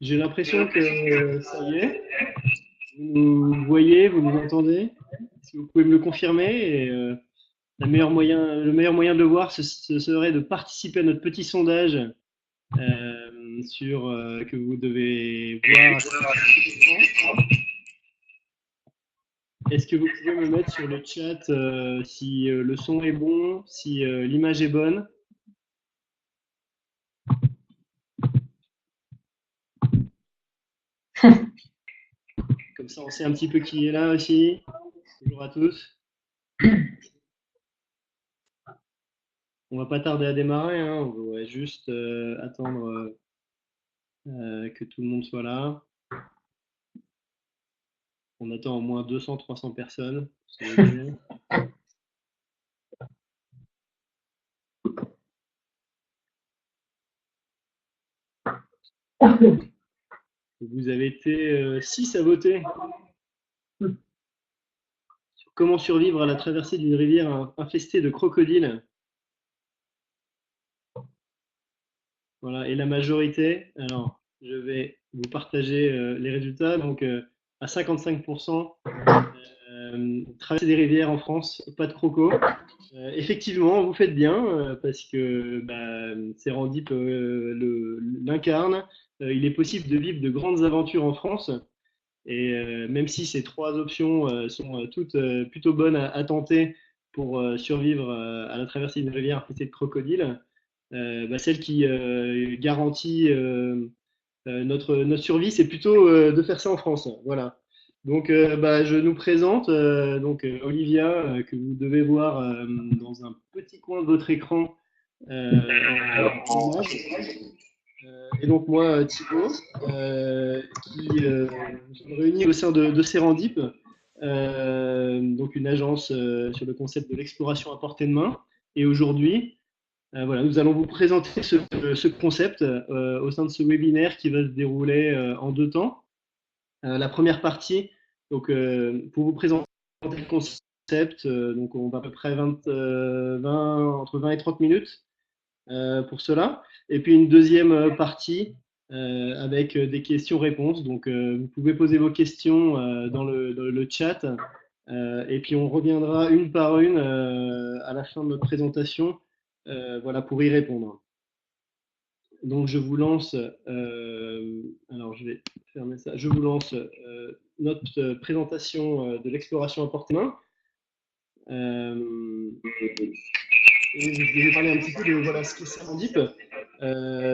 J'ai l'impression que ça y est. Vous nous voyez, vous nous entendez? Est-ce que vous pouvez me le confirmer? Et, le meilleur moyen de le voir, ce serait de participer à notre petit sondage que vous devez voir. Est-ce que vous pouvez me mettre sur le chat si le son est bon, si l'image est bonne? Comme ça, on sait un petit peu qui est là aussi. Bonjour à tous. On va pas tarder à démarrer, hein. On va juste attendre que tout le monde soit là. On attend au moins 200-300 personnes. Vous avez été 6 à voter sur comment survivre à la traversée d'une rivière infestée de crocodiles. Voilà, et la majorité, alors je vais vous partager les résultats. Donc à 55%, traverser des rivières en France, pas de crocos. Effectivement, vous faites bien parce que Serendip l'incarne. Il est possible de vivre de grandes aventures en France. Et même si ces trois options sont toutes plutôt bonnes à tenter pour survivre à la traversée d'une rivière infestée de crocodiles, celle qui garantit notre survie, c'est plutôt de faire ça en France. Voilà. Donc, je nous présente Olivia, que vous devez voir dans un petit coin de votre écran en image. Et donc moi, Thibaut, qui nous sommes réunis au sein de Serendip, donc une agence sur le concept de l'exploration à portée de main. Et aujourd'hui, voilà, nous allons vous présenter ce concept au sein de ce webinaire qui va se dérouler en 2 temps. La première partie, donc, pour vous présenter le concept, donc on va à peu près entre 20 et 30 minutes pour cela. Et puis une deuxième partie avec des questions-réponses. Donc vous pouvez poser vos questions dans le chat. Et puis on reviendra une par une à la fin de notre présentation voilà, pour y répondre. Donc je vous lance, alors je vais fermer ça, je vous lance notre présentation de l'exploration à portée de main. Et je vais parler un petit peu de voilà, ce qu'est Serendip.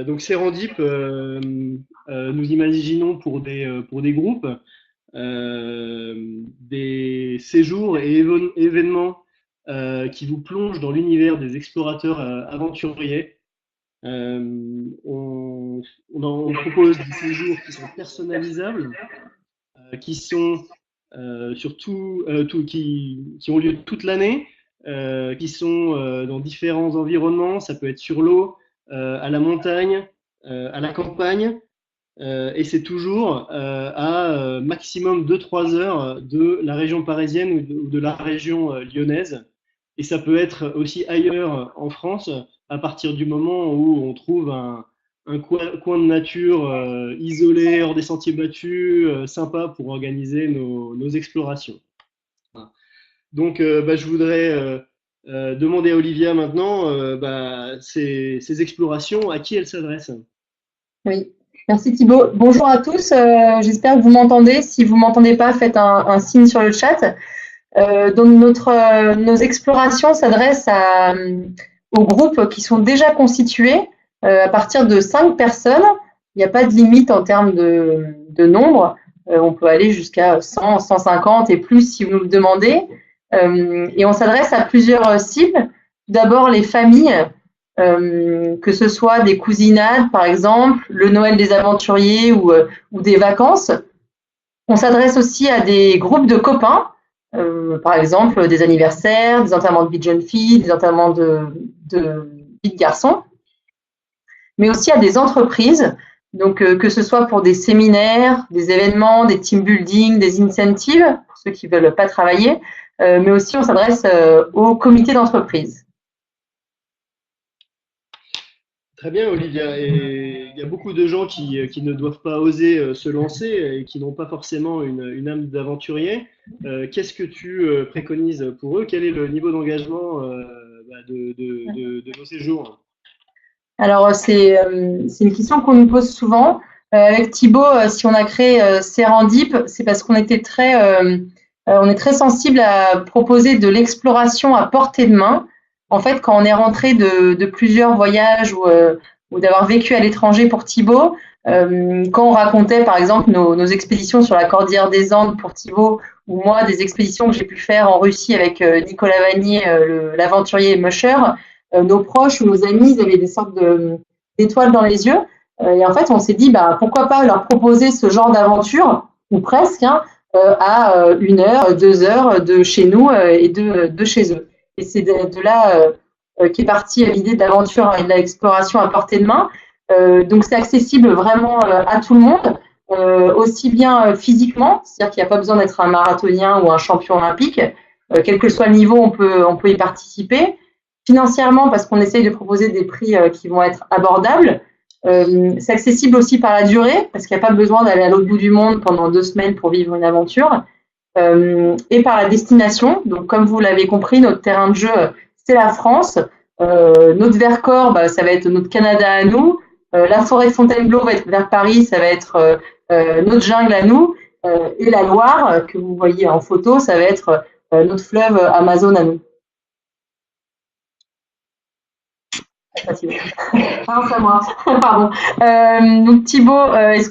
Donc Serendip, nous imaginons pour des groupes des séjours et événements qui vous plongent dans l'univers des explorateurs aventuriers. On propose des séjours qui sont personnalisables, qui sont surtout qui ont lieu toute l'année, qui sont dans différents environnements. Ça peut être sur l'eau, à la montagne, à la campagne, et c'est toujours à maximum 2-3 heures de la région parisienne ou de la région lyonnaise. Et ça peut être aussi ailleurs en France, à partir du moment où on trouve un coin de nature isolé, hors des sentiers battus, sympa pour organiser nos explorations. Voilà. Donc, je voudrais demander à Olivia maintenant ces explorations, à qui elles s'adressent? Oui, merci Thibaut. Bonjour à tous, j'espère que vous m'entendez. Si vous ne m'entendez pas, faites un signe sur le chat. Donc nos explorations s'adressent aux groupes qui sont déjà constitués à partir de 5 personnes. Il n'y a pas de limite en termes de nombre. On peut aller jusqu'à 100, 150 et plus si vous nous le demandez. Et on s'adresse à plusieurs cibles. D'abord les familles, que ce soit des cousinades par exemple, le Noël des aventuriers ou des vacances. On s'adresse aussi à des groupes de copains, par exemple des anniversaires, des enterrements de vie de jeunes filles, des enterrements de vie de garçons, mais aussi à des entreprises, donc que ce soit pour des séminaires, des événements, des team building, des incentives, pour ceux qui ne veulent pas travailler, mais aussi on s'adresse aux comités d'entreprise. Très bien, Olivia. Et il y a beaucoup de gens qui ne doivent pas oser se lancer et qui n'ont pas forcément une âme d'aventurier. Qu'est-ce que tu préconises pour eux? Quel est le niveau d'engagement de vos séjours? Alors, c'est une question qu'on nous pose souvent. Avec Thibaut, si on a créé Serendip, c'est parce qu'on était on est très sensible à proposer de l'exploration à portée de main. En fait, quand on est rentré de plusieurs voyages ou d'avoir vécu à l'étranger pour Thibaut, quand on racontait par exemple nos expéditions sur la cordillère des Andes pour Thibaut, ou moi des expéditions que j'ai pu faire en Russie avec Nicolas Vanier, l'aventurier Musher, nos proches ou nos amis, ils avaient des sortes d'étoiles dans les yeux. Et en fait, on s'est dit, bah, pourquoi pas leur proposer ce genre d'aventure, ou presque, hein, à 1 heure, 2 heures de chez nous et de chez eux. Et c'est de là qu'est partie l'idée de l'aventure et de l'exploration à portée de main. Donc c'est accessible vraiment à tout le monde, aussi bien physiquement, c'est-à-dire qu'il n'y a pas besoin d'être un marathonien ou un champion olympique. Quel que soit le niveau, on peut y participer. Financièrement, parce qu'on essaye de proposer des prix qui vont être abordables. C'est accessible aussi par la durée, parce qu'il n'y a pas besoin d'aller à l'autre bout du monde pendant 2 semaines pour vivre une aventure. Et par la destination. Donc, comme vous l'avez compris, notre terrain de jeu, c'est la France. Notre Vercors, bah, ça va être notre Canada à nous. La forêt de Fontainebleau va être vers Paris, ça va être notre jungle à nous. Et la Loire, que vous voyez en photo, ça va être notre fleuve Amazon à nous. Ah, c'est à moi. Pardon. Donc Thibaut, est-ce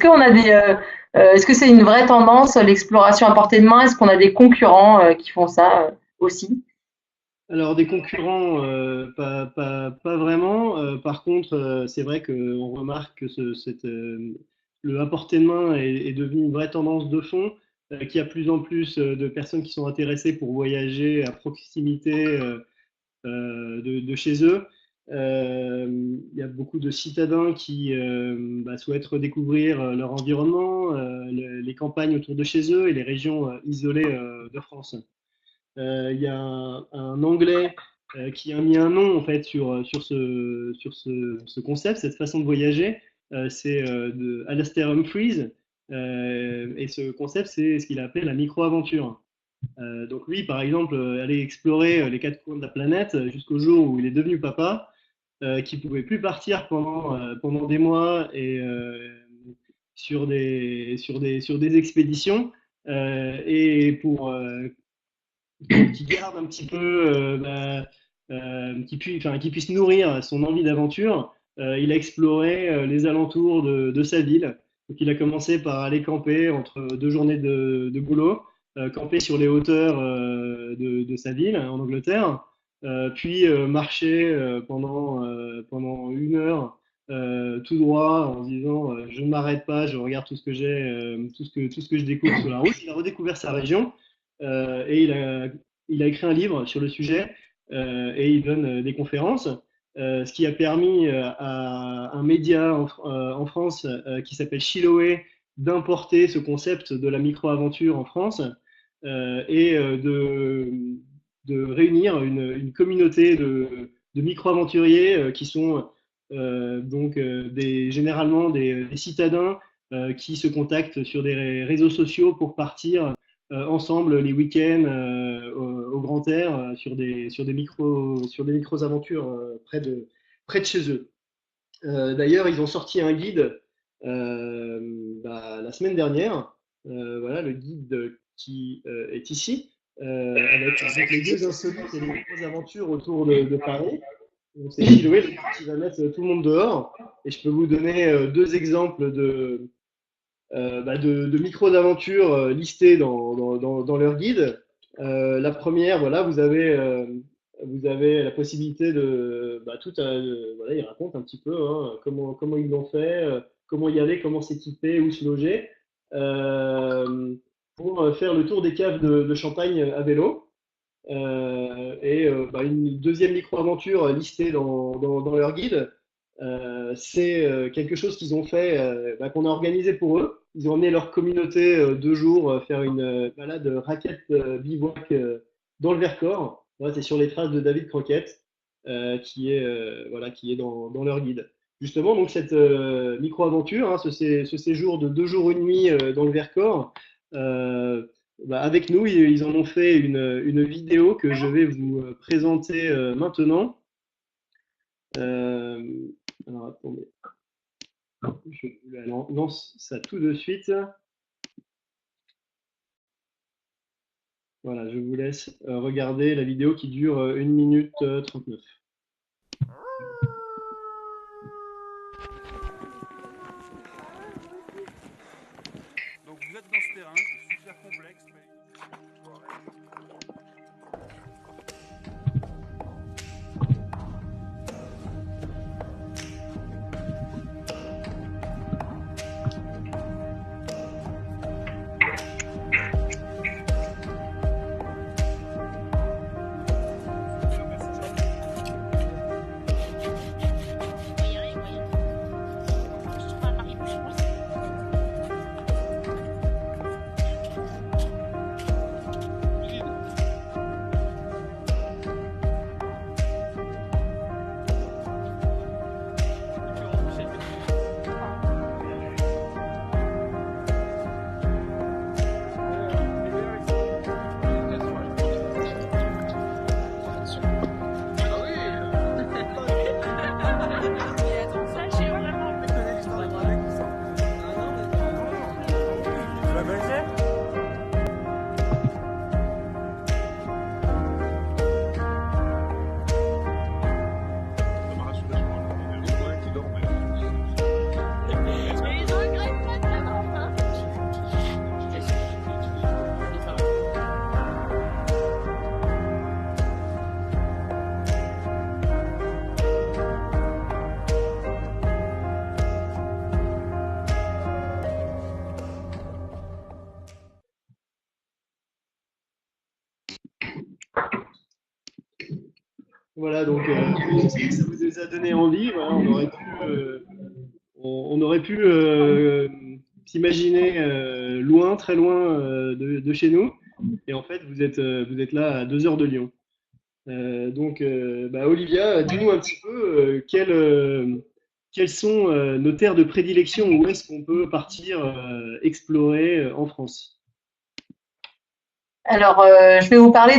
que c'est une vraie tendance, l'exploration à portée de main? Est-ce qu'on a des concurrents qui font ça aussi? Alors, des concurrents, pas vraiment. Par contre, c'est vrai qu'on remarque que le à portée de main est devenu une vraie tendance de fond, qu'il y a plus en plus de personnes qui sont intéressées pour voyager à proximité de chez eux. Il y a beaucoup de citadins qui souhaitent redécouvrir leur environnement, les campagnes autour de chez eux et les régions isolées de France. Il y a un Anglais qui a mis un nom en fait sur ce concept, cette façon de voyager. C'est de Alastair Humphreys. Et ce concept, c'est ce qu'il a appelé la micro-aventure. Donc lui, par exemple, aller explorer les quatre coins de la planète jusqu'au jour où il est devenu papa, qui pouvait plus partir pendant des mois et sur des expéditions. Et qui garde un petit peu, qui puisse nourrir son envie d'aventure, il a exploré les alentours de sa ville. Donc, il a commencé par aller camper entre 2 journées de boulot, camper sur les hauteurs de sa ville en Angleterre, puis marcher pendant 1 heure tout droit en se disant je ne m'arrête pas, je regarde tout ce que j'ai, tout ce que je découvre sur la route. Il a redécouvert sa région et il a écrit un livre sur le sujet et il donne des conférences, ce qui a permis à un média en France qui s'appelle Chiloé d'importer ce concept de la micro-aventure en France et de réunir une communauté de micro-aventuriers qui sont généralement des citadins qui se contactent sur des réseaux sociaux pour partir ensemble les week-ends au grand air sur des micros aventures près de chez eux. D'ailleurs, ils ont sorti un guide la semaine dernière. Voilà, le guide qui est ici, avec les lieux insolites et les grosses aventures autour de Paris. Donc, c'est Chiloé qui va mettre tout le monde dehors. Et je peux vous donner 2 exemples de micros aventures listées dans leur guide. La première, voilà, vous avez la possibilité voilà, ils racontent un petit peu comment ils l'ont fait, comment y aller, comment s'équiper, où se loger, pour faire le tour des caves de champagne à vélo. Une deuxième micro-aventure listée dans leur guide, c'est quelque chose qu'ils ont fait, qu'on a organisé pour eux. Ils ont emmené leur communauté 2 jours faire une balade raquette bivouac dans le Vercors. Voilà, c'est sur les traces de David Croquette qui est dans leur guide. justement donc cette micro-aventure, hein, ce séjour de 2 jours, 1 nuit dans le Vercors. Avec nous, ils en ont fait une vidéo que je vais vous présenter maintenant. Alors attendez, je vous lance ça tout de suite. Voilà, je vous laisse regarder la vidéo qui dure 1 minute 39. Donc vous êtes dans ce terrain, c'est super complexe. Voilà, donc j'espère que ça vous a donné envie. Voilà, on aurait pu s'imaginer loin, très loin de chez nous. Et en fait, vous êtes là à 2 heures de Lyon. Olivia, dis-nous un petit peu quelles sont nos terres de prédilection, où est-ce qu'on peut partir explorer en France? Alors, je vais vous parler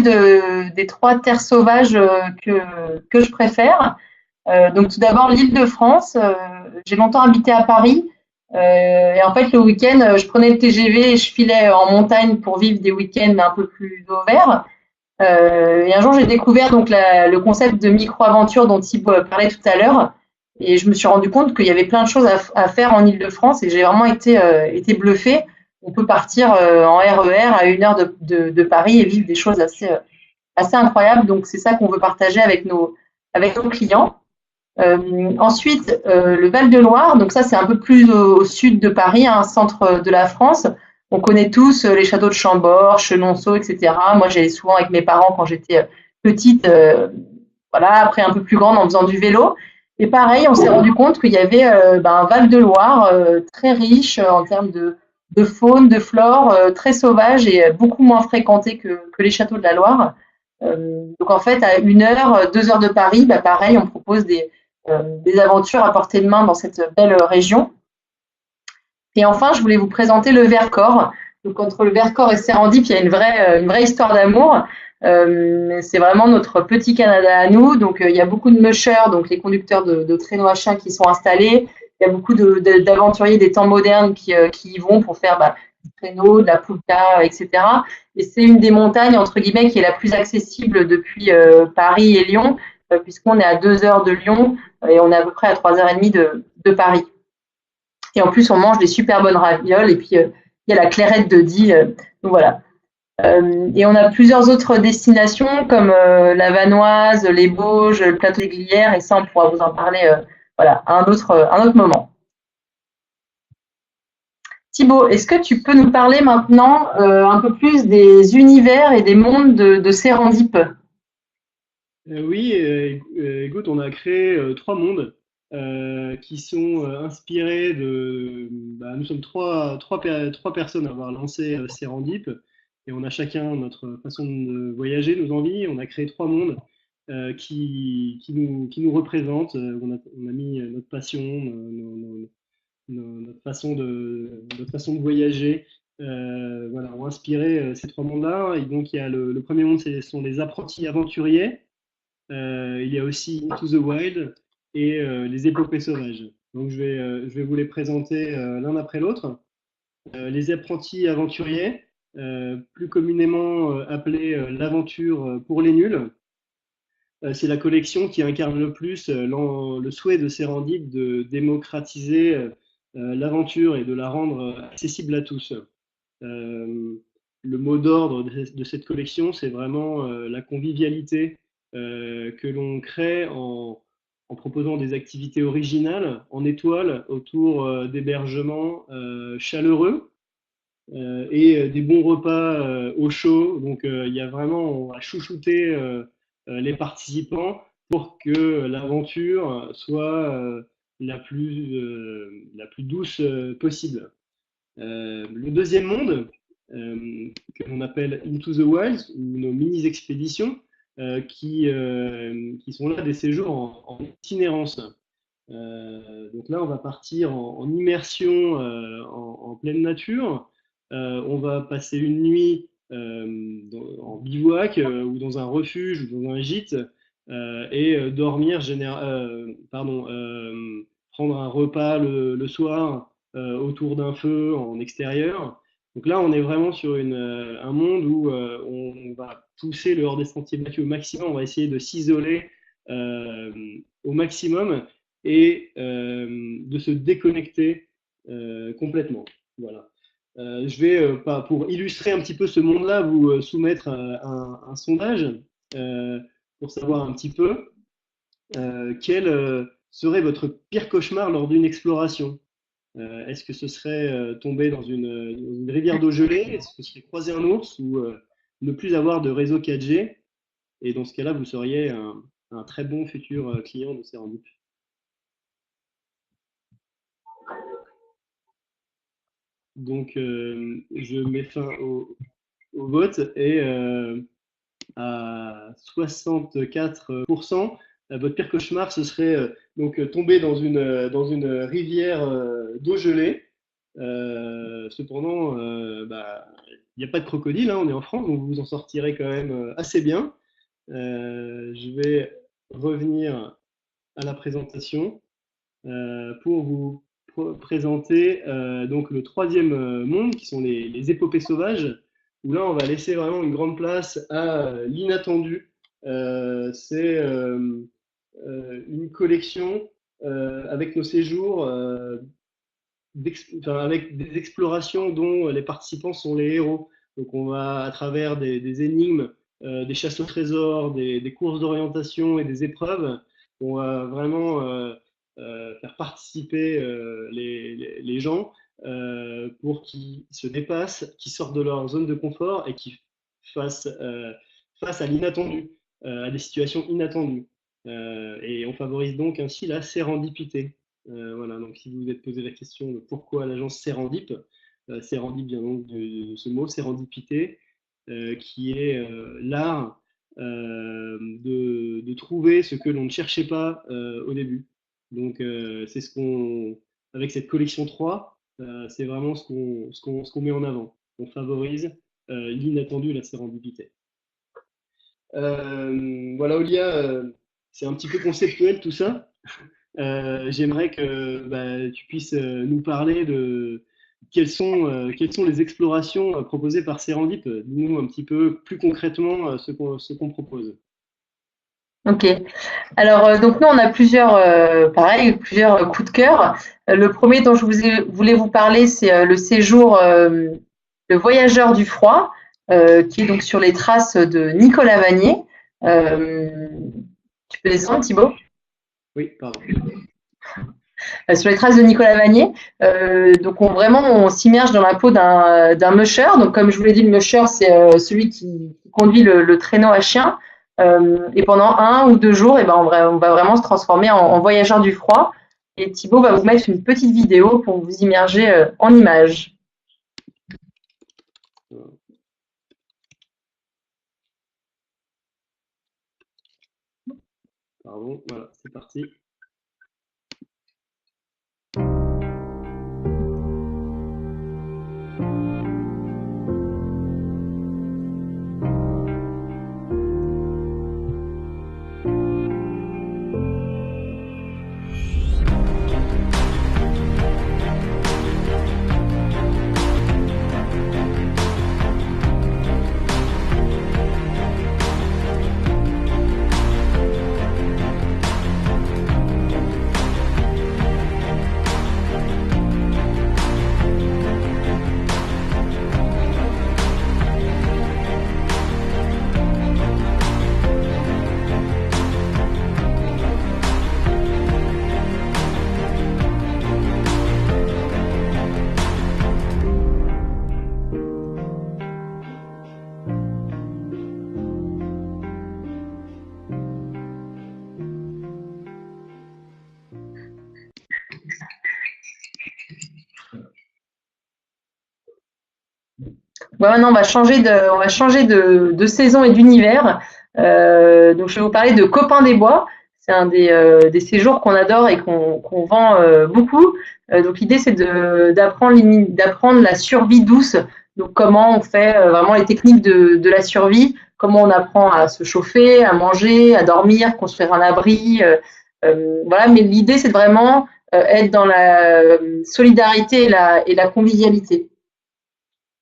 des 3 terres sauvages que je préfère. Donc, tout d'abord, l'Île-de-France. J'ai longtemps habité à Paris. Et en fait, le week-end, je prenais le TGV et je filais en montagne pour vivre des week-ends un peu plus au vert. Et un jour, j'ai découvert donc le concept de micro-aventure dont Thibaut parlait tout à l'heure. Et je me suis rendu compte qu'il y avait plein de choses à faire en Île-de-France et j'ai vraiment été bluffée. On peut partir en RER à 1 heure de Paris et vivre des choses assez incroyables. Donc, c'est ça qu'on veut partager avec nos clients. Ensuite, le Val-de-Loire. Donc, ça, c'est un peu plus au sud de Paris, hein, centre de la France. On connaît tous les châteaux de Chambord, Chenonceau, etc. Moi, j'allais souvent avec mes parents quand j'étais petite, voilà, après un peu plus grande en faisant du vélo. Et pareil, on s'est rendu compte qu'il y avait un Val-de-Loire très riche en termes de faune, de flore, très sauvage et beaucoup moins fréquenté que les châteaux de la Loire. Donc en fait, à 1 heure, 2 heures de Paris, pareil, on propose des aventures à portée de main dans cette belle région. Et enfin, je voulais vous présenter le Vercors. Donc entre le Vercors et Serendip, il y a une vraie histoire d'amour. C'est vraiment notre petit Canada à nous. Donc il y a beaucoup de mushers, donc les conducteurs de traîneaux à chiens qui sont installés. Il y a beaucoup d'aventuriers des temps modernes qui y vont pour faire du traîneau, de la poulka, etc. Et c'est une des montagnes, entre guillemets, qui est la plus accessible depuis Paris et Lyon, puisqu'on est à 2 heures de Lyon et on est à peu près à 3 heures et demie de Paris. Et en plus, on mange des super bonnes ravioles et puis il y a la clairette de Die. Donc voilà. Et on a plusieurs autres destinations comme la Vanoise, les Bauges, le plateau des Glières, et ça, on pourra vous en parler voilà, à un autre moment. Thibaut, est-ce que tu peux nous parler maintenant un peu plus des univers et des mondes de Serendip? Oui, écoute, on a créé 3 mondes qui sont inspirés de. Nous sommes trois personnes à avoir lancé Serendip et on a chacun notre façon de voyager, nos envies. On a créé 3 mondes. qui nous représente. On a mis notre passion, notre façon de voyager, voilà, ont inspiré ces trois mondes-là. Et donc, il y a le premier monde, ce sont les apprentis aventuriers. Il y a aussi Into the Wild et les épopées sauvages. Donc, je vais vous les présenter l'un après l'autre. Les apprentis aventuriers, plus communément appelés l'aventure pour les nuls. C'est la collection qui incarne le plus le souhait de Serendip de démocratiser l'aventure et de la rendre accessible à tous. Le mot d'ordre de cette collection, c'est vraiment la convivialité que l'on crée en proposant des activités originales, en étoile, autour d'hébergements chaleureux et des bons repas au chaud. Donc, il y a vraiment à chouchouter les participants pour que l'aventure soit la plus douce possible. Le deuxième monde, que l'on appelle Into the Wilds, ou nos mini-expéditions, qui sont là des séjours en itinérance. Donc là, on va partir en immersion en pleine nature. On va passer une nuit en bivouac ou dans un refuge ou dans un gîte et dormir, prendre un repas le soir autour d'un feu en extérieur. Donc là, on est vraiment sur un monde où on va pousser le hors des sentiers battus au maximum. On va essayer de s'isoler au maximum et de se déconnecter complètement. Voilà. Je vais, pour illustrer un petit peu ce monde-là, vous soumettre un sondage pour savoir un petit peu quel serait votre pire cauchemar lors d'une exploration. Est-ce que ce serait tomber dans une rivière d'eau gelée? Est-ce que ce serait croiser un ours ou ne plus avoir de réseau 4G? Et dans ce cas-là, vous seriez un très bon futur client de Serendip. Donc, je mets fin au vote et à 64%, votre pire cauchemar, ce serait donc tomber dans une rivière d'eau gelée. Cependant, il n'y a pas de crocodile, hein, on est en France, donc vous vous en sortirez quand même assez bien. Je vais revenir à la présentation pour vous présenter donc le troisième monde, qui sont les épopées sauvages, où là, on va laisser vraiment une grande place à l'inattendu. C'est une collection avec nos séjours, avec des explorations dont les participants sont les héros. Donc, on va à travers des énigmes, des chasses au trésor, des courses d'orientation et des épreuves. On va vraiment faire participer les gens pour qu'ils se dépassent, qu'ils sortent de leur zone de confort et qu'ils fassent face à l'inattendu, à des situations inattendues. Et on favorise donc ainsi la sérendipité. Voilà, donc si vous vous êtes posé la question de pourquoi l'agence Serendip, Serendip vient donc de ce mot, sérendipité, qui est l'art de trouver ce que l'on ne cherchait pas au début. Donc c'est avec cette collection 3, c'est vraiment ce qu'on met en avant. On favorise l'inattendu et la sérendipité. Voilà, Olia, c'est un petit peu conceptuel tout ça. J'aimerais que tu puisses nous parler de quelles sont les explorations proposées par Serendip. Dis-nous un petit peu plus concrètement ce qu'on propose. Ok. Alors, donc nous, on a plusieurs coups de cœur. Le premier dont je voulais vous parler, c'est le séjour Le Voyageur du Froid, qui est donc sur les traces de Nicolas Vanier. Tu peux descendre, Thibaut? Oui, pardon. Sur les traces de Nicolas Vanier. Donc on s'immerge dans la peau d'un musher. Donc comme je vous l'ai dit, le musher, c'est celui qui conduit le traîneau à chien. Et pendant 1 ou 2 jours, on va vraiment se transformer en voyageur du froid. Et Thibaut va vous mettre une petite vidéo pour vous immerger en images. Pardon, voilà, c'est parti. Bon, maintenant, on va changer de saison et d'univers. Donc, je vais vous parler de Copains des Bois. C'est un des séjours qu'on adore et qu'on vend beaucoup. Donc, l'idée, c'est d'apprendre la survie douce. Donc, comment on fait vraiment les techniques de la survie, comment on apprend à se chauffer, à manger, à dormir, construire un abri. Voilà, mais l'idée, c'est de vraiment être dans la solidarité et la convivialité.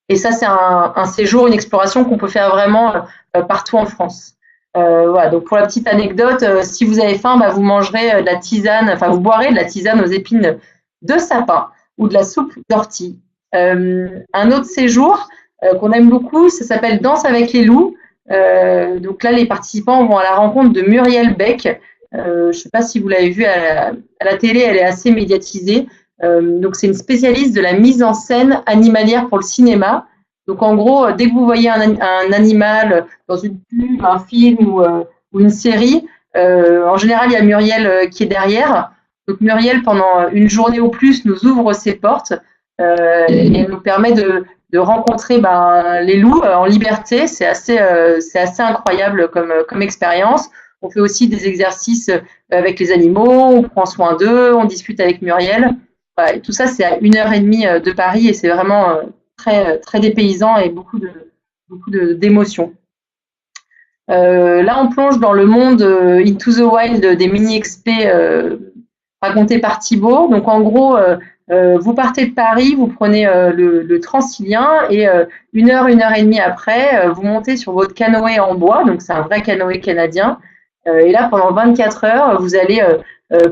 Et ça, c'est un séjour, une exploration qu'on peut faire vraiment partout en France. Voilà, donc pour la petite anecdote, si vous avez faim, vous mangerez de la tisane, enfin vous boirez de la tisane aux épines de sapin ou de la soupe d'ortie. Un autre séjour qu'on aime beaucoup, ça s'appelle Danse avec les loups. Donc là, les participants vont à la rencontre de Muriel Beck. Je ne sais pas si vous l'avez vue à la télé, elle est assez médiatisée. Donc c'est une spécialiste de la mise en scène animalière pour le cinéma. Donc en gros, dès que vous voyez un animal dans une pub, un film ou une série, en général il y a Muriel qui est derrière. Donc Muriel, pendant une journée ou plus, nous ouvre ses portes et elle nous permet de rencontrer les loups en liberté. C'est assez incroyable comme expérience. On fait aussi des exercices avec les animaux, on prend soin d'eux, on discute avec Muriel. Voilà, et tout ça, c'est à 1h30 de Paris et c'est vraiment très, très dépaysant et beaucoup d'émotions. Là, on plonge dans le monde Into the Wild des mini-XP racontés par Thibaut. Donc, en gros, vous partez de Paris, vous prenez le Transilien et 1h, 1h30 après, vous montez sur votre canoë en bois. Donc, c'est un vrai canoë canadien. Et là, pendant 24 heures, vous allez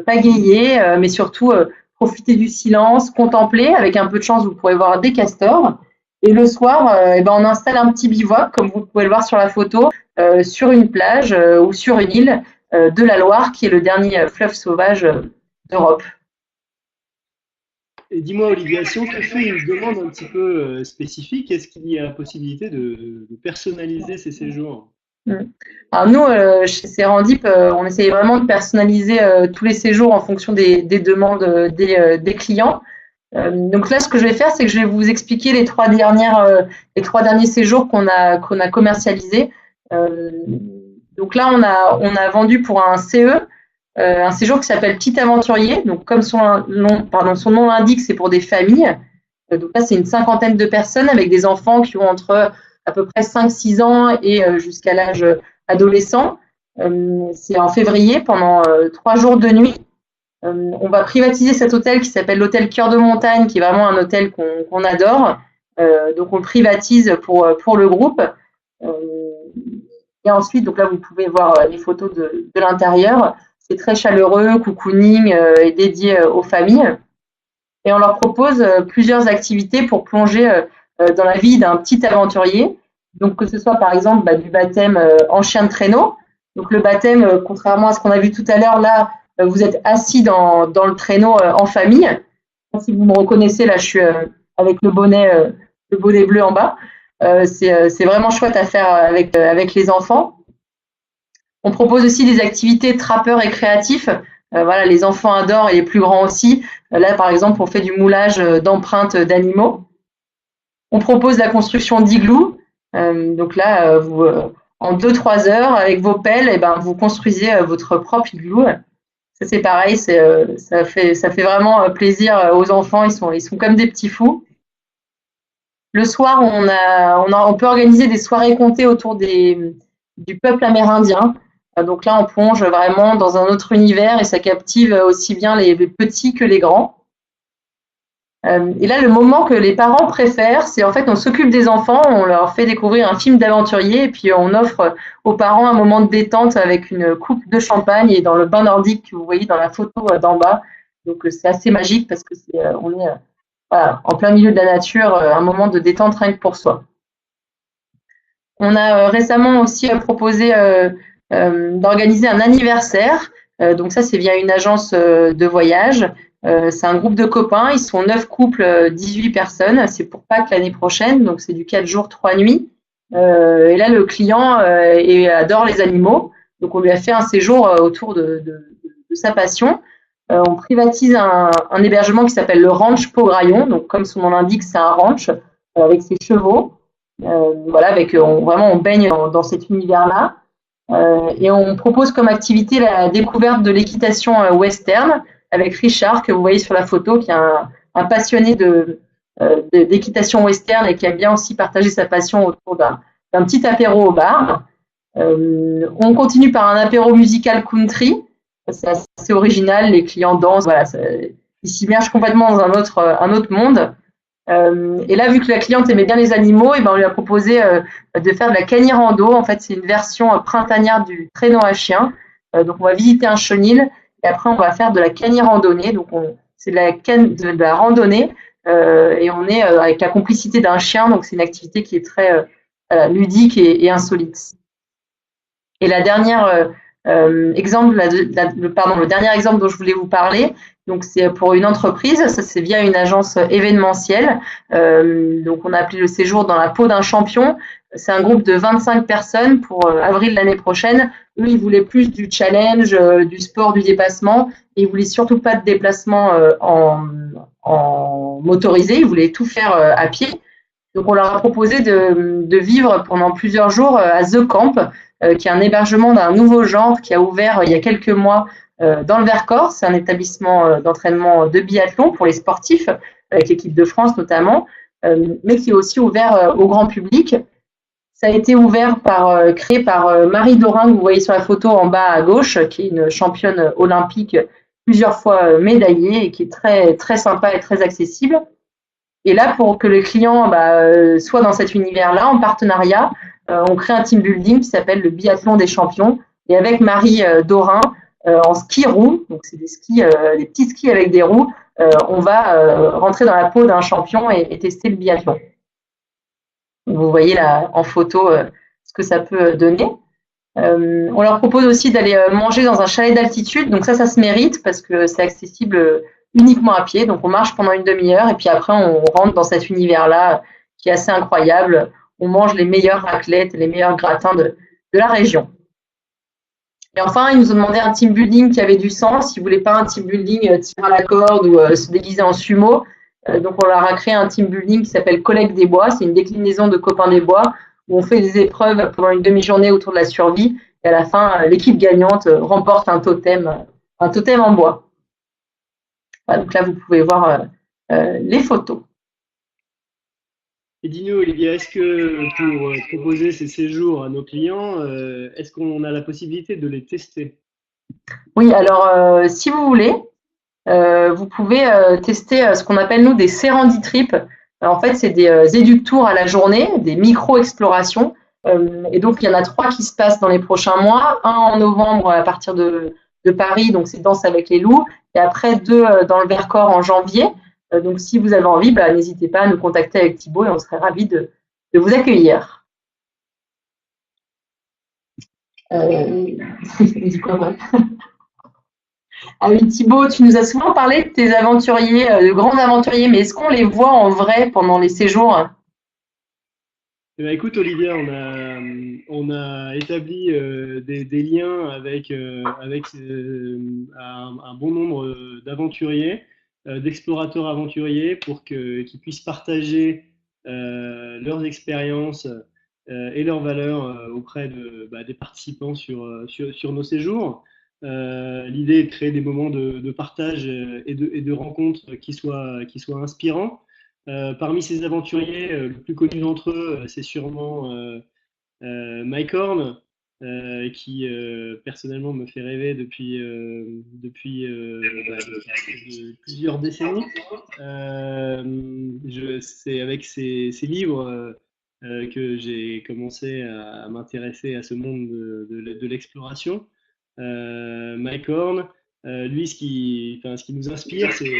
pagayer, mais surtout profiter du silence, contempler. Avec un peu de chance, vous pourrez voir des castors. Et le soir, on installe un petit bivouac, comme vous pouvez le voir sur la photo, sur une plage ou sur une île de la Loire, qui est le dernier fleuve sauvage d'Europe. Et dis-moi, Olivia, si on te fait une demande un petit peu spécifique, est-ce qu'il y a la possibilité de personnaliser ces séjours? Alors nous, chez Serendip, on essaye vraiment de personnaliser tous les séjours en fonction des demandes des clients. Donc là, ce que je vais faire, c'est que je vais vous expliquer les trois derniers séjours qu'on a commercialisés. Donc là, on a vendu pour un CE, un séjour qui s'appelle Petit Aventurier. Donc comme son nom l'indique, c'est pour des familles. Donc là, c'est une 50aine de personnes avec des enfants qui ont entre à peu près 5-6 ans et jusqu'à l'âge adolescent. C'est en février, pendant 3 jours de nuit. On va privatiser cet hôtel qui s'appelle l'hôtel Cœur de Montagne, qui est vraiment un hôtel qu'on adore. Donc on le privatise pour le groupe. Et ensuite, donc là, vous pouvez voir les photos de l'intérieur. C'est très chaleureux, cocooning et dédié aux familles. Et on leur propose plusieurs activités pour plonger dans la vie d'un petit aventurier. Donc que ce soit par exemple du baptême en chien de traîneau. Donc le baptême, contrairement à ce qu'on a vu tout à l'heure, là, vous êtes assis dans le traîneau en famille. Si vous me reconnaissez, là, je suis avec le bonnet bleu en bas. C'est vraiment chouette à faire avec les enfants. On propose aussi des activités trappeurs et créatifs. Voilà, les enfants adorent et les plus grands aussi. Là, par exemple, on fait du moulage d'empreintes d'animaux. On propose la construction d'igloo. Donc là, vous en 2-3 heures avec vos pelles, et ben, vous construisez votre propre igloo. Ça, c'est pareil, ça fait vraiment plaisir aux enfants. Ils sont comme des petits fous. Le soir, on peut organiser des soirées comptées autour du peuple amérindien. Donc là, on plonge vraiment dans un autre univers et ça captive aussi bien les petits que les grands. Et là, le moment que les parents préfèrent, c'est en fait on s'occupe des enfants, on leur fait découvrir un film d'aventurier et puis on offre aux parents un moment de détente avec une coupe de champagne et dans le bain nordique que vous voyez dans la photo d'en bas. Donc c'est assez magique parce que on est voilà, en plein milieu de la nature, un moment de détente rien que pour soi. On a récemment aussi proposé d'organiser un anniversaire. Donc ça, c'est via une agence de voyage. C'est un groupe de copains, ils sont 9 couples, 18 personnes. C'est pour Pâques l'année prochaine, donc c'est du 4 jours, 3 nuits. Et là, le client adore les animaux, donc on lui a fait un séjour autour de sa passion. On privatise un hébergement qui s'appelle le Ranch Pograillon, donc comme son nom l'indique, c'est un ranch avec ses chevaux. Voilà, vraiment on baigne dans cet univers-là. Et on propose comme activité la découverte de l'équitation western avec Richard, que vous voyez sur la photo, qui est un passionné d'équitation western et qui aime bien aussi partager sa passion autour d'un petit apéro au bar. On continue par un apéro musical country. C'est assez original, les clients dansent, voilà, ils s'immergent complètement dans un autre monde. Et là, vu que la cliente aimait bien les animaux, et ben on lui a proposé de faire de la canirando. En fait, c'est une version printanière du traîneau à chien. Donc, on va visiter un chenil et après, on va faire de la canirandonnée. Donc, c'est de la randonnée et on est avec la complicité d'un chien. Donc, c'est une activité qui est très ludique et insolite. Et la dernière le dernier exemple dont je voulais vous parler, donc c'est pour une entreprise, ça c'est via une agence événementielle. Donc on a appelé le séjour dans la peau d'un champion. C'est un groupe de 25 personnes pour avril l'année prochaine. Eux, ils voulaient plus du challenge, du sport, du dépassement. Et ils voulaient surtout pas de déplacement en motorisé. Ils voulaient tout faire à pied. Donc on leur a proposé de vivre pendant plusieurs jours à The Camp, qui est un hébergement d'un nouveau genre qui a ouvert il y a quelques mois dans le Vercors. C'est un établissement d'entraînement de biathlon pour les sportifs, avec l'équipe de France notamment, mais qui est aussi ouvert au grand public. Ça a été créé par Marie Dorin, que vous voyez sur la photo en bas à gauche, qui est une championne olympique plusieurs fois médaillée et qui est très, très sympa et très accessible. Et là, pour que le client soit dans cet univers-là, en partenariat, on crée un team building qui s'appelle le biathlon des champions. Et avec Marie Dorin, en ski roue, donc c'est des petits skis avec des roues, on va rentrer dans la peau d'un champion et tester le biathlon. Vous voyez là en photo ce que ça peut donner. On leur propose aussi d'aller manger dans un chalet d'altitude. Donc ça se mérite parce que c'est accessible uniquement à pied. Donc on marche pendant une demi-heure et puis après on rentre dans cet univers-là qui est assez incroyable. On mange les meilleures raclettes, les meilleurs gratins de la région. Et enfin, ils nous ont demandé un team building qui avait du sens. Ils ne voulaient pas un team building tir à la corde ou se déguiser en sumo. Donc on leur a créé un team building qui s'appelle Collecte des Bois. C'est une déclinaison de Copains des Bois où on fait des épreuves pendant une demi-journée autour de la survie. Et à la fin, l'équipe gagnante remporte un totem en bois. Voilà, donc là, vous pouvez voir les photos. Et dis-nous, Olivia, est-ce que pour proposer ces séjours à nos clients, est-ce qu'on a la possibilité de les tester? Oui, alors si vous voulez, vous pouvez tester ce qu'on appelle nous des sérenditrips. En fait, c'est des éductours à la journée, des micro-explorations. Et donc, il y en a 3 qui se passent dans les prochains mois. Un en novembre à partir de Paris, donc c'est Danse avec les loups. Et après 2 dans le Vercors en janvier. Donc, si vous avez envie, n'hésitez pas à nous contacter avec Thibaut et on serait ravis de vous accueillir. Du coup, ah oui, Thibaut, tu nous as souvent parlé de tes aventuriers, de grands aventuriers, mais est-ce qu'on les voit en vrai pendant les séjours? Eh ben, écoute, Olivia, on a établi des liens avec un bon nombre d'aventuriers, d'explorateurs aventuriers, pour qu'ils puissent partager leurs expériences et leurs valeurs auprès des participants sur nos séjours. L'idée est de créer des moments de partage et de rencontres qui soient inspirants. Parmi ces aventuriers, le plus connu d'entre eux, c'est sûrement Mike Horn, qui personnellement me fait rêver depuis plusieurs décennies. C'est avec ces livres que j'ai commencé à m'intéresser à ce monde de l'exploration. Mike Horn, lui, ce qui nous inspire, c'est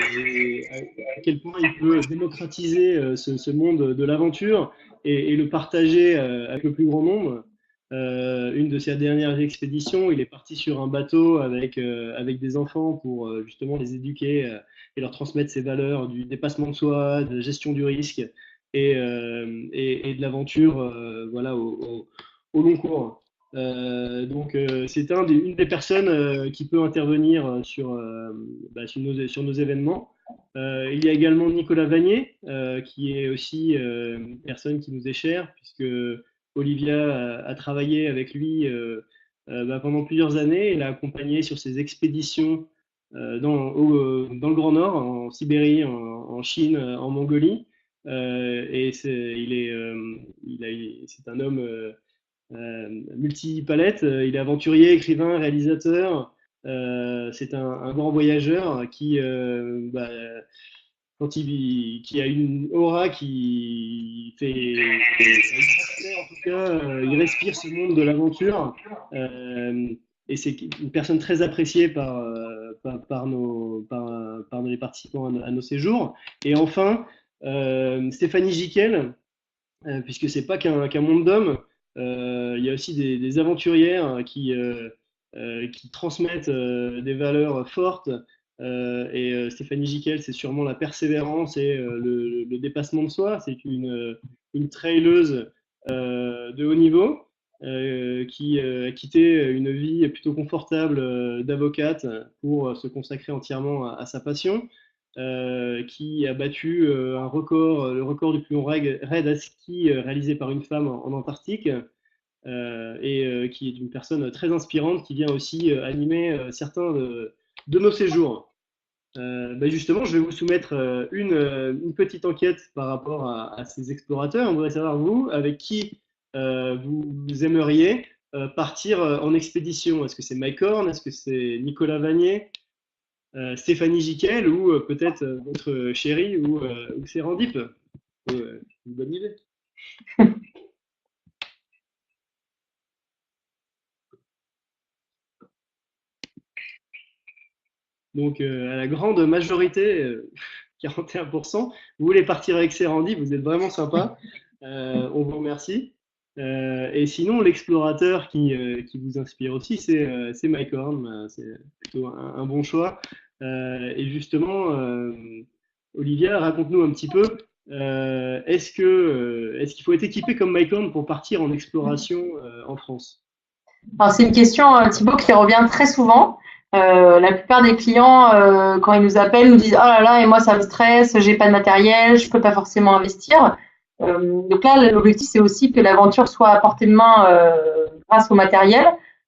à quel point il peut démocratiser ce monde de l'aventure et le partager avec le plus grand nombre. Une de ses dernières expéditions, il est parti sur un bateau avec des enfants pour justement les éduquer et leur transmettre ces valeurs du dépassement de soi, de la gestion du risque et de l'aventure voilà, au long cours. Donc, c'est une des personnes qui peut intervenir sur nos événements. Il y a également Nicolas Vanier, qui est aussi une personne qui nous est chère, puisque Olivia a travaillé avec lui pendant plusieurs années. Elle l'a accompagné sur ses expéditions dans le Grand Nord, en Sibérie, en Chine, en Mongolie. Et c'est un homme multipalette. Il est aventurier, écrivain, réalisateur. C'est un grand voyageur qui a une aura qui fait, en tout cas, il respire ce monde de l'aventure. Et c'est une personne très appréciée par les participants à nos séjours. Et enfin, Stéphanie Giquel, puisque c'est pas qu'un monde d'hommes, il y a aussi des aventurières qui transmettent des valeurs fortes. Et Stéphanie Giquel, c'est sûrement la persévérance et le dépassement de soi. C'est une traileuse de haut niveau qui a quitté une vie plutôt confortable d'avocate pour se consacrer entièrement à sa passion. Qui a battu le record du plus long raid à ski réalisé par une femme en Antarctique, et qui est une personne très inspirante qui vient aussi animer certains de nos séjours. Justement, je vais vous soumettre une petite enquête par rapport à ces explorateurs. On voudrait savoir, vous, avec qui vous aimeriez partir en expédition. Est-ce que c'est Mike Horn? Est-ce que c'est Nicolas Vanier? Stéphanie Giquel ou peut-être votre chérie ou Sérendip. Une bonne idée. Donc, à la grande majorité, 41%, vous voulez partir avec Sérendip, vous êtes vraiment sympa. On vous remercie. Et sinon, l'explorateur qui vous inspire aussi, c'est Mike Horn. C'est plutôt un bon choix. Et justement, Olivia, raconte-nous un petit peu. Est-ce qu'il faut être équipé comme Mike Horn pour partir en exploration en France? Alors, c'est une question, Thibaut, qui revient très souvent. La plupart des clients, quand ils nous appellent, nous disent oh là là, et moi ça me stresse, j'ai pas de matériel, je peux pas forcément investir. Donc là, l'objectif c'est aussi que l'aventure soit à portée de main grâce au matériel.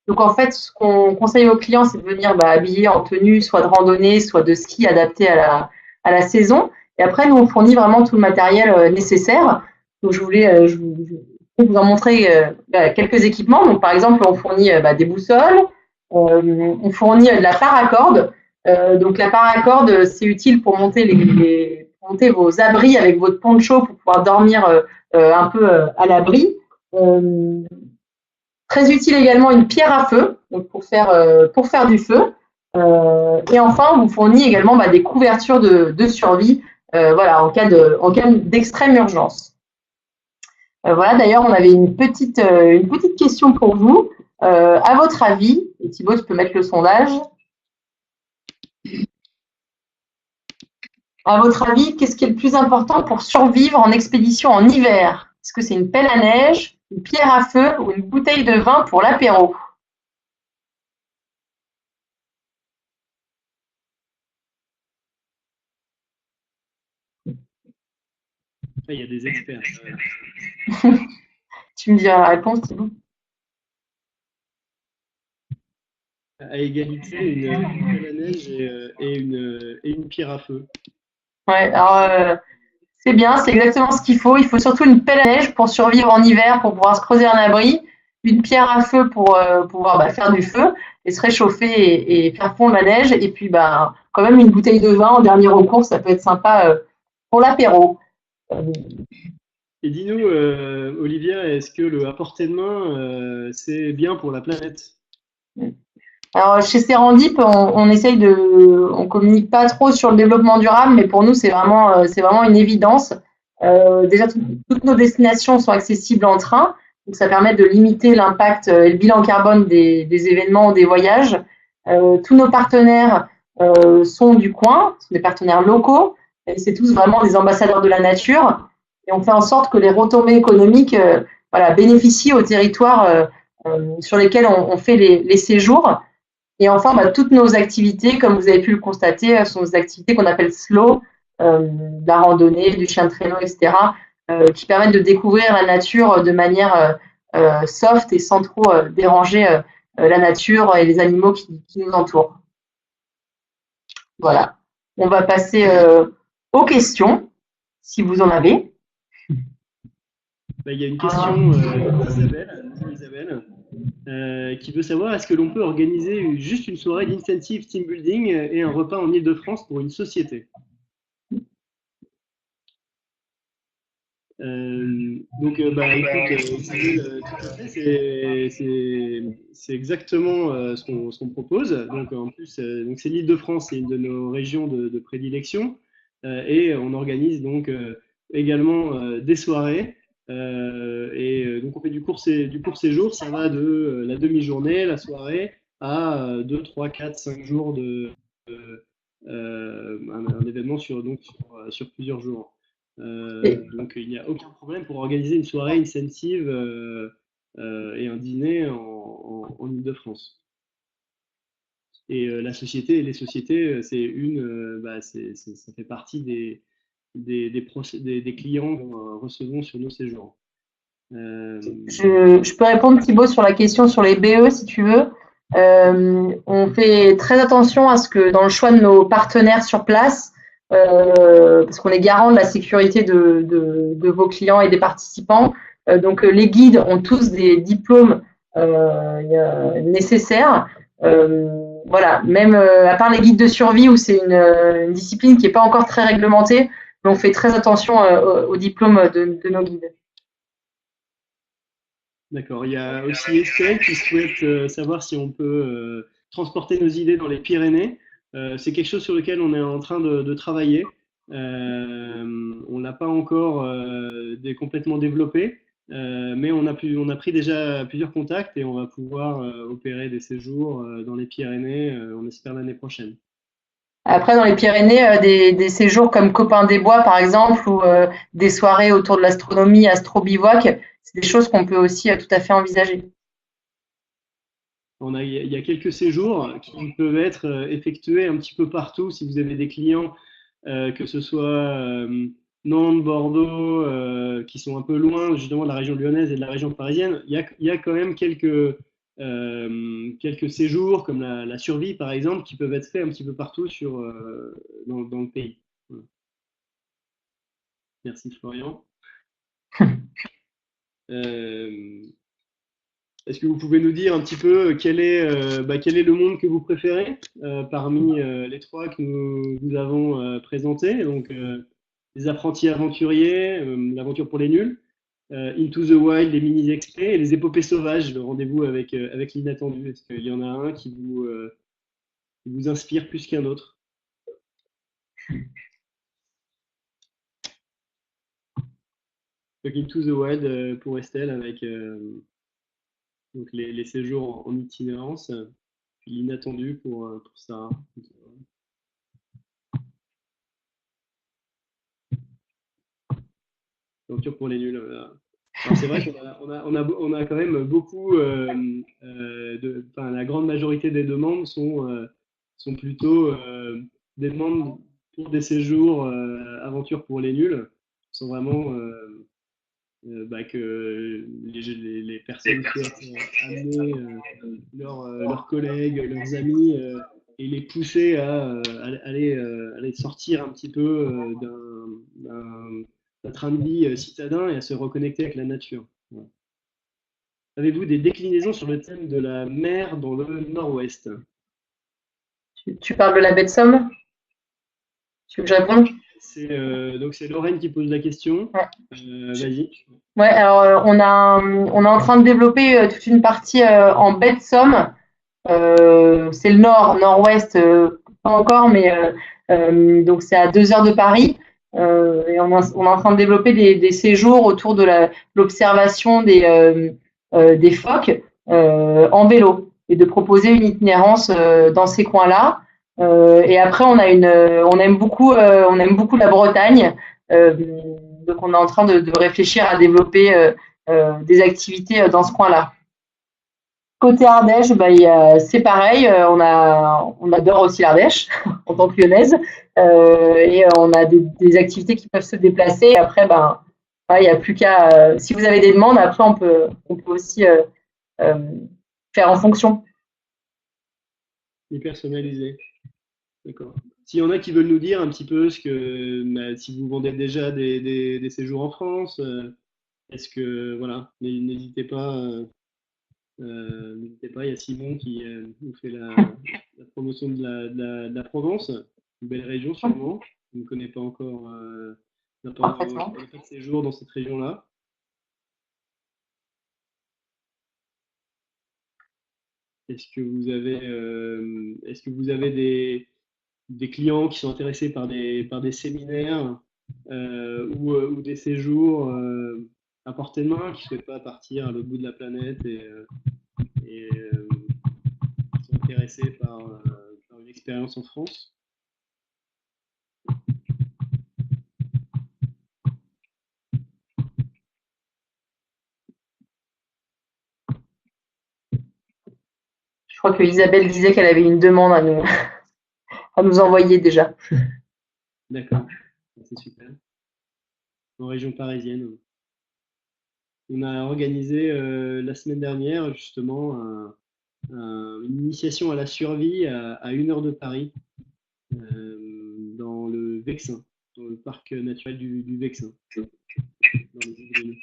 Donc en fait, ce qu'on conseille aux clients, c'est de venir habillés en tenue, soit de randonnée, soit de ski adapté à la saison. Et après, nous on fournit vraiment tout le matériel nécessaire. Donc je vais vous en montrer quelques équipements. Donc par exemple, on fournit des boussoles. On fournit de la paracorde. Donc la paracorde, c'est utile pour monter vos abris avec votre poncho pour pouvoir dormir un peu à l'abri. Très utile également une pierre à feu, donc pour faire du feu. Et enfin, on vous fournit également des couvertures de survie, voilà, en cas d'extrême urgence. Voilà, d'ailleurs, on avait une petite question pour vous. À votre avis, et Thibaut, tu peux mettre le sondage. À votre avis, qu'est-ce qui est le plus important pour survivre en expédition en hiver? Est-ce que c'est une pelle à neige, une pierre à feu ou une bouteille de vin pour l'apéro? Il y a des experts. Tu me diras la réponse, Thibaut. À égalité, une pelle à neige et une pierre à feu. Ouais, alors c'est bien, c'est exactement ce qu'il faut. Il faut surtout une pelle à neige pour survivre en hiver, pour pouvoir se creuser un abri, une pierre à feu pour pouvoir faire du feu et se réchauffer et faire fondre la neige. Et puis quand même une bouteille de vin en dernier recours, ça peut être sympa pour l'apéro. Euh, Et dis-nous, Olivia, est-ce que le à portée de main, c'est bien pour la planète? Alors chez Serendip, on essaye on communique pas trop sur le développement durable, mais pour nous c'est vraiment une évidence. Déjà toutes nos destinations sont accessibles en train, donc ça permet de limiter l'impact et le bilan carbone des événements ou des voyages. Tous nos partenaires sont du coin, sont des partenaires locaux, et c'est tous vraiment des ambassadeurs de la nature. Et on fait en sorte que les retombées économiques bénéficient aux territoires sur lesquels on fait les séjours. Et enfin, toutes nos activités, comme vous avez pu le constater, sont des activités qu'on appelle slow, de la randonnée, du chien de traîneau, etc., qui permettent de découvrir la nature de manière soft et sans trop déranger la nature et les animaux qui nous entourent. Voilà. On va passer aux questions, si vous en avez. Il y a une question d'Isabelle, bonjour Isabelle, qui veut savoir est-ce que l'on peut organiser juste une soirée d'incentive team building et un repas en Île-de-France pour une société? Écoute, Cyril, tout à fait, c'est exactement ce qu'on propose. Donc, en plus, donc c'est l'Île-de-France, c'est une de nos régions de prédilection, et on organise donc également des soirées. Donc, on fait du court séjour, ça va de la demi-journée, la soirée, à 2, 3, 4, 5 jours un événement sur plusieurs jours. Donc il n'y a aucun problème pour organiser une soirée incentive et un dîner en Île-de-France. Et la société et les sociétés, ça fait partie des clients que nous recevons sur nos séjours. Je peux répondre, Thibaut, sur la question sur les BE, si tu veux. On fait très attention à ce que dans le choix de nos partenaires sur place, parce qu'on est garant de la sécurité de vos clients et des participants. Donc les guides ont tous des diplômes nécessaires. Voilà, même à part les guides de survie où c'est une discipline qui n'est pas encore très réglementée, mais on fait très attention aux diplômes de nos guides. D'accord. Il y a aussi Estelle qui souhaite savoir si on peut transporter nos idées dans les Pyrénées. C'est quelque chose sur lequel on est en train de travailler. On l'a pas encore complètement développé, mais on a pris déjà plusieurs contacts et on va pouvoir opérer des séjours dans les Pyrénées, on espère l'année prochaine. Après, dans les Pyrénées, des séjours comme Copain des Bois, par exemple, ou des soirées autour de l'astronomie, astro-bivouac, c'est des choses qu'on peut aussi tout à fait envisager. Il y a quelques séjours qui peuvent être effectués un petit peu partout si vous avez des clients, que ce soit Nantes, Bordeaux, qui sont un peu loin justement de la région lyonnaise et de la région parisienne. Il y a quand même quelques séjours comme la survie par exemple qui peuvent être faits un petit peu partout dans le pays. Voilà. Merci Florian. Euh, Est-ce que vous pouvez nous dire un petit peu quel est le monde que vous préférez parmi les trois que nous avons présentés? Donc, les apprentis aventuriers, l'aventure pour les nuls, Into the Wild, les mini-XP et les épopées sauvages, le rendez-vous avec l'inattendu. Est-ce qu'il y en a un qui vous inspire plus qu'un autre? Donc, Into the Wild pour Estelle avec donc les séjours en itinérance, puis l'inattendu pour Sarah. Aventure pour les nuls. Voilà. Alors c'est vrai qu'on a quand même beaucoup, la grande majorité des demandes sont plutôt des demandes pour des séjours aventure pour les nuls. Sont vraiment que les personnes souhaitent amener leurs collègues, leurs amis et les pousser à aller sortir un petit peu d'un train de vie citadin et à se reconnecter avec la nature. Voilà. Avez-vous des déclinaisons sur le thème de la mer dans le Nord-Ouest? Tu parles de la baie de Somme? Tu veux que je réponde? Donc c'est Lorraine qui pose la question. Ouais. Vas-y. Ouais, alors on est en train de développer toute une partie en baie de Somme. C'est le nord-ouest, pas encore, mais donc c'est à 2 heures de Paris. Et on est en train de développer des séjours autour de l'observation des phoques en vélo et de proposer une itinérance dans ces coins-là. Et après, on aime beaucoup la Bretagne. Donc on est en train de réfléchir à développer des activités dans ce coin-là. Côté Ardèche, c'est pareil, on adore aussi l'Ardèche en tant que lyonnaise, et on a des activités qui peuvent se déplacer. Après, il n'y a plus qu'à, si vous avez des demandes, après on peut aussi faire en fonction. Et personnalisé. D'accord. S'il y en a qui veulent nous dire un petit peu si vous vendez déjà des séjours en France, est-ce que voilà, n'hésitez pas. N'hésitez pas, il y a Simon qui nous fait la promotion de la Provence, une belle région sûrement. Je ne connais pas encore, n'a pas fait de séjour dans cette région-là. Est-ce que vous avez des clients qui sont intéressés par des séminaires ou des séjours à portée de main, qui ne souhaitent pas partir à l'autre bout de la planète et sont intéressés par une expérience en France? Je crois que Isabelle disait qu'elle avait une demande à nous envoyer déjà. D'accord, c'est super. En région parisienne. On a organisé la semaine dernière justement une initiation à la survie à 1 heure de Paris, dans le Vexin, dans le parc naturel du Vexin, dans les Yvelines.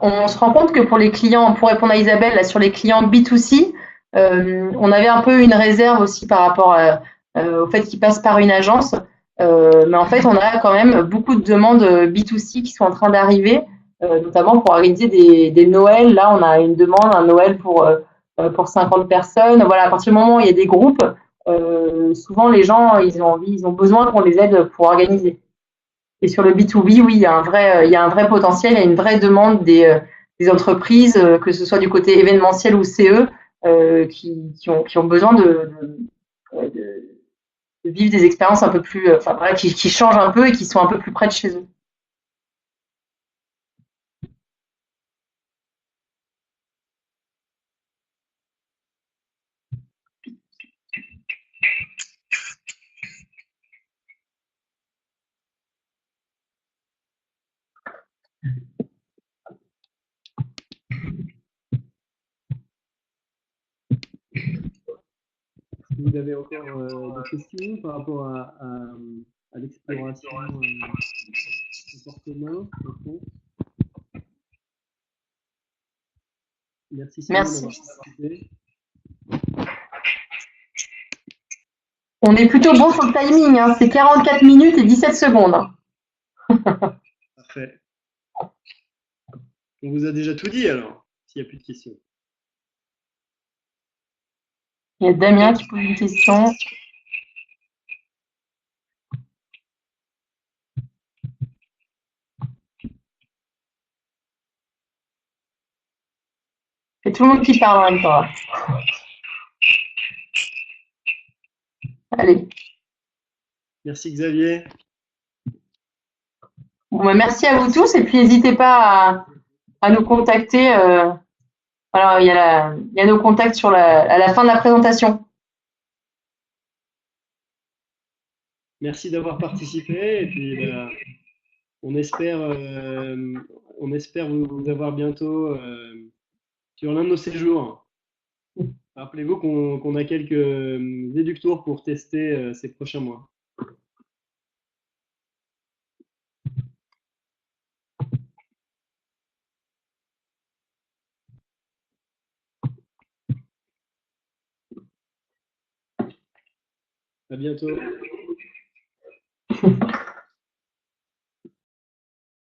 On se rend compte que pour les clients, pour répondre à Isabelle, là, sur les clients B2C, on avait un peu une réserve aussi par rapport au fait qu'ils passent par une agence. Mais en fait, on a quand même beaucoup de demandes B2C qui sont en train d'arriver, notamment pour organiser des Noëls. Là, on a une demande, un Noël pour 50 personnes. Voilà, à partir du moment où il y a des groupes, souvent les gens, ils ont besoin qu'on les aide pour organiser. Et sur le B2B, oui, il y a un vrai potentiel, il y a une vraie demande des entreprises, que ce soit du côté événementiel ou CE, qui ont besoin de vivre des expériences un peu plus, qui changent un peu et qui sont un peu plus près de chez eux. Vous avez encore des questions par rapport à l'exploration comportement? Merci Simon d'avoir participé. On est plutôt bon sur le timing, hein. C'est 44 minutes et 17 secondes. Parfait. On vous a déjà tout dit alors, s'il n'y a plus de questions. Il y a Damien qui pose une question. C'est tout le monde qui parle en même temps. Allez. Merci Xavier. Bon, merci à vous tous et puis n'hésitez pas à nous contacter. Alors, il y a nos contacts à la fin de la présentation. merci d'avoir participé. Et puis, bah, on espère, vous avoir bientôt sur l'un de nos séjours. Rappelez-vous qu'on a quelques déducteurs pour tester ces prochains mois. À bientôt.